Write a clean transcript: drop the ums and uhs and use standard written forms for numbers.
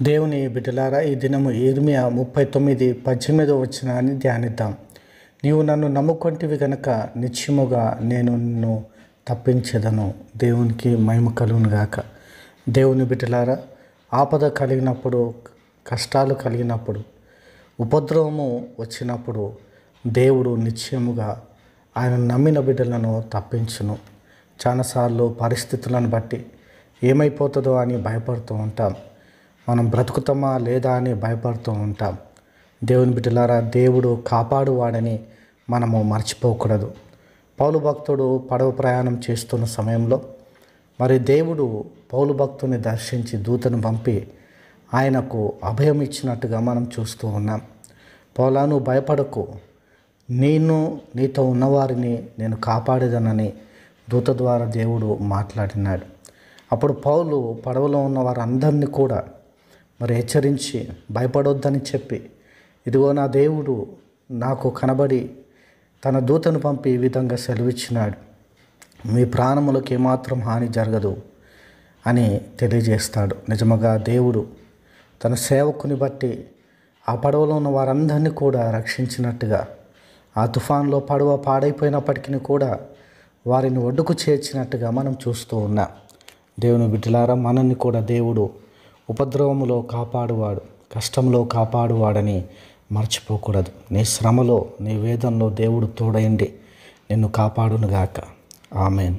దేవుని బిడ్డలారా, ఈ దినము ఇర్మియా 39:18 వచనాన్ని ధ్యానిద్దాం. నీవు నన్ను నమ్ముకొంటివి గనక నిశ్చయముగా నేను నిన్ను తప్పించెదను. దేవునికి మహిమ కలుగును గాక. దేవుని బిడ్డలారా, ఆపద కలిగినప్పుడు, కష్టాలు కలిగినప్పుడు, ఉపద్రవము వచ్చినప్పుడు దేవుడు నిశ్చయముగా ఆయన నమ్మిన బిడ్డలను తప్పించును. చాలాసార్లు పరిస్థితులను బట్టి ఏమైపోతుందో అని భయపడుతూ ఉంటాం. మనం బ్రతుకుతామా లేదా అని భయపడుతూ ఉంటాం. దేవుని బిడ్డలారా, దేవుడు కాపాడువాడని మనము మర్చిపోకూడదు. పౌలు భక్తుడు పడవ ప్రయాణం చేస్తున్న సమయంలో మరి దేవుడు పౌలు భక్తుని దర్శించి దూతను పంపి ఆయనకు అభయం ఇచ్చినట్టుగా మనం చూస్తూ ఉన్నాం. పౌలా, నువ్వు భయపడకు, నీతో ఉన్నవారిని నేను కాపాడేదనని దూత ద్వారా దేవుడు మాట్లాడినాడు. అప్పుడు పౌలు పడవలో ఉన్న వారందరినీ కూడా మరి హెచ్చరించి భయపడొద్దని చెప్పి, ఇదిగో నా దేవుడు నాకు కనబడి తన దూతను పంపి ఈ విధంగా సెలవిచ్చినాడు, మీ ప్రాణములకు ఏమాత్రం హాని జరగదు అని తెలియజేస్తాడు. నిజముగా దేవుడు తన సేవకుని బట్టి ఆ పడవలో ఉన్న వారందరినీ కూడా రక్షించినట్టుగా, ఆ తుఫాన్లో పడవ పాడైపోయినప్పటికీ కూడా వారిని ఒడ్డుకు చేర్చినట్టుగా మనం చూస్తూ ఉన్నాం. దేవుని బిడ్డలారా, మనల్ని కూడా దేవుడు ఉపద్రవములో కాపాడువాడు, కష్టంలో కాపాడువాడని మర్చిపోకూడదు. నీ శ్రమలో, నీ వేదనలో దేవుడు తోడయండి నిన్ను కాపాడునుగాక. ఆమెన్.